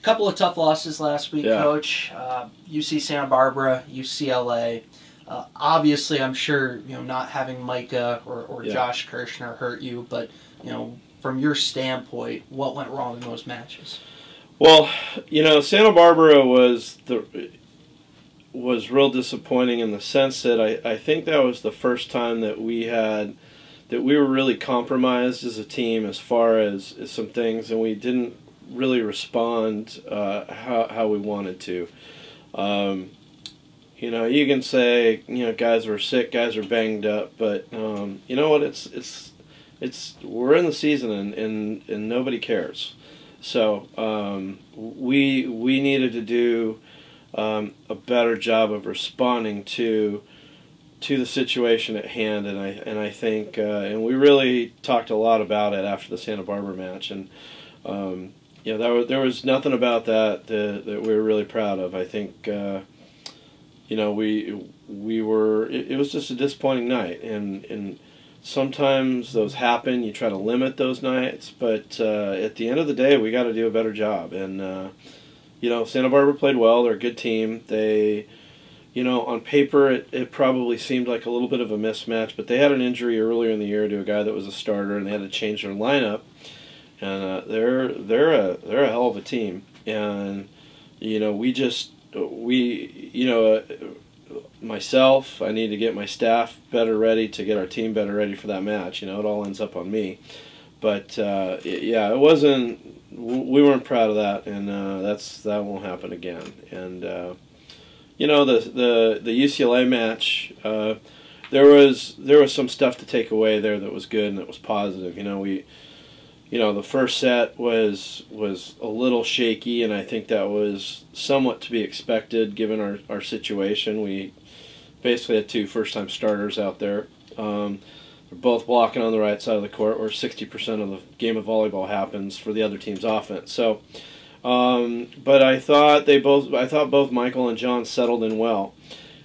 couple of tough losses last week, Yeah. Coach. UC Santa Barbara, UCLA. Obviously, I'm sure not having Micah or Yeah. Josh Kirshner hurt you, but from your standpoint, what went wrong in those matches? Well, Santa Barbara was real disappointing in the sense that I think that was the first time that we were really compromised as a team as far as some things, and we didn't really respond how we wanted to. You can say guys were sick, guys are banged up, but you know what? It's we're in the season and nobody cares. So we needed to do a better job of responding to the situation at hand, and I think and we really talked a lot about it after the Santa Barbara match, and there was nothing about that we were really proud of. I think we were it was just a disappointing night, and sometimes those happen. You try to limit those nights, but at the end of the day, we got to do a better job. And Santa Barbara played well. They're a good team. They, on paper, it probably seemed like a little bit of a mismatch, but they had an injury earlier in the year to a guy that was a starter, and they had to change their lineup. And they're a hell of a team. And myself, I need to get my staff better ready to get our team better ready for that match. It all ends up on me. But it wasn't. We weren't proud of that, and that won't happen again. And the UCLA match, there was some stuff to take away there that was good and that was positive. The first set was a little shaky, and I think that was somewhat to be expected given our situation. We basically had two first-time starters out there. They're both blocking on the right side of the court, where 60% of the game of volleyball happens for the other team's offense. So, but I thought both Michael and John settled in well,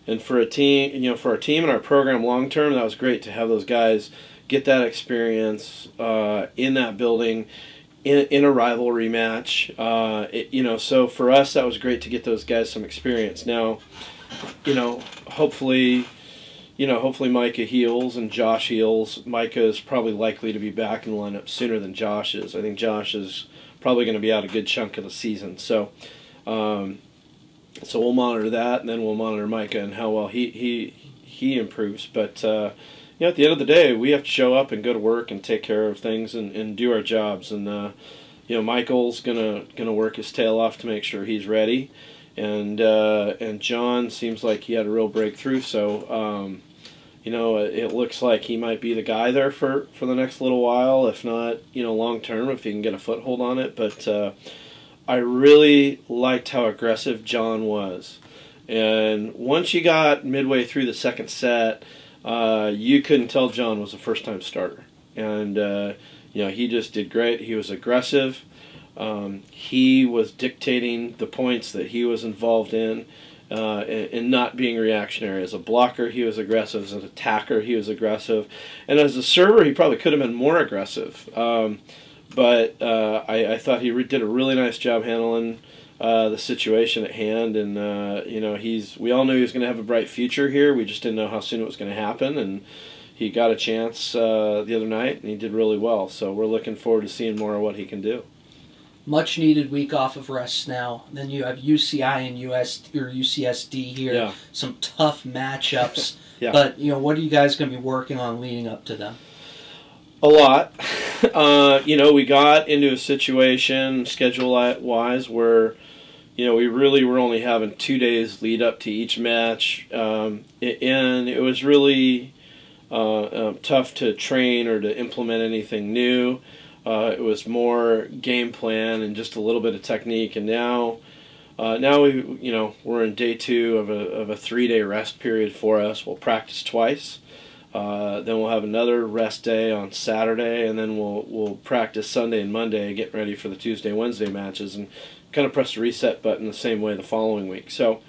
and for a team, for our team and our program long term, that was great to have those guys get that experience in that building, in a rivalry match. So for us, that was great to get those guys some experience. Now, hopefully Micah heals and Josh heals. Micah is probably likely to be back in the lineup sooner than Josh is. I think Josh is probably going to be out a good chunk of the season. So we'll monitor that, and then we'll monitor Micah and how well he improves. But at the end of the day, we have to show up and go to work and take care of things and do our jobs. And Michael's gonna work his tail off to make sure he's ready. And John seems like he had a real breakthrough, so it looks like he might be the guy there for the next little while, if not long term, if he can get a foothold on it. But I really liked how aggressive John was, and once you got midway through the second set, you couldn't tell John was a first-time starter, and he just did great. He was aggressive. He was dictating the points that he was involved in, and not being reactionary. As a blocker, he was aggressive. As an attacker, he was aggressive. And as a server, he probably could have been more aggressive. But I thought he did a really nice job handling the situation at hand. And, we all knew he was going to have a bright future here. We just didn't know how soon it was going to happen. And he got a chance the other night, and he did really well. So we're looking forward to seeing more of what he can do. Much needed week off of rest now. Then you have UCI and UCSD here. Yeah. Some tough matchups. Yeah. But what are you guys going to be working on leading up to them? A lot. We got into a situation schedule-wise where we really were only having 2 days lead up to each match, and it was really tough to train or to implement anything new. It was more game plan and just a little bit of technique. And now we're in day 2 of a 3-day rest period for us. We'll practice twice. Then we'll have another rest day on Saturday, and then we'll practice Sunday and Monday, getting ready for the Tuesday, Wednesday matches, and kind of press the reset button the same way the following week. So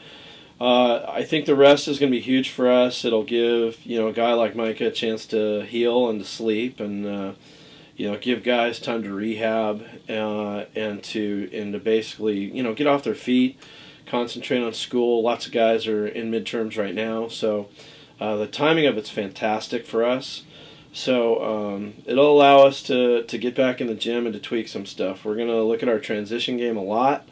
I think the rest is going to be huge for us. It'll give a guy like Micah a chance to heal and to sleep, and give guys time to rehab and to basically get off their feet, concentrate on school. Lots of guys are in midterms right now, so the timing of it's fantastic for us. So it'll allow us to get back in the gym and to tweak some stuff. We're going to look at our transition game a lot.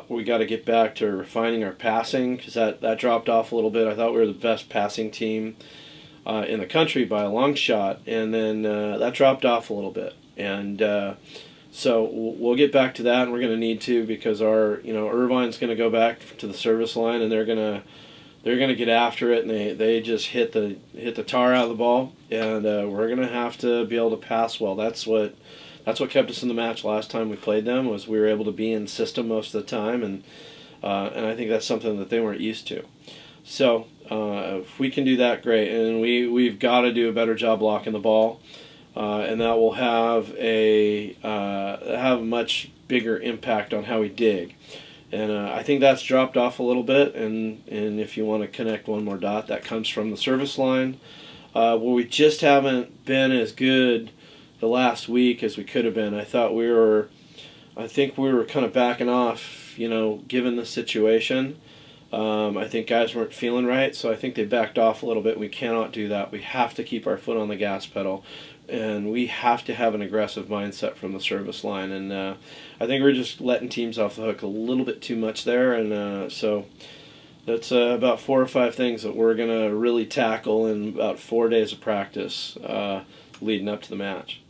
We got to get back to refining our passing, because that dropped off a little bit. I thought we were the best passing team in the country by a long shot, and then that dropped off a little bit. And so we'll get back to that, and we're going to need to, because our Irvine's going to go back to the service line, and they're going to get after it, and they just hit the tar out of the ball, and we're going to have to be able to pass well. That's what kept us in the match last time we played them, was we were able to be in system most of the time, and I think that's something that they weren't used to. So if we can do that, great. And we've got to do a better job blocking the ball, and that will have a much bigger impact on how we dig. And I think that's dropped off a little bit. And if you want to connect one more dot, that comes from the service line, where we just haven't been as good the last week as we could have been. I think we were kind of backing off, given the situation. I think guys weren't feeling right, so I think they backed off a little bit. We cannot do that. We have to keep our foot on the gas pedal, and we have to have an aggressive mindset from the service line. And I think we're just letting teams off the hook a little bit too much there. And so that's about 4 or 5 things that we're going to really tackle in about 4 days of practice leading up to the match.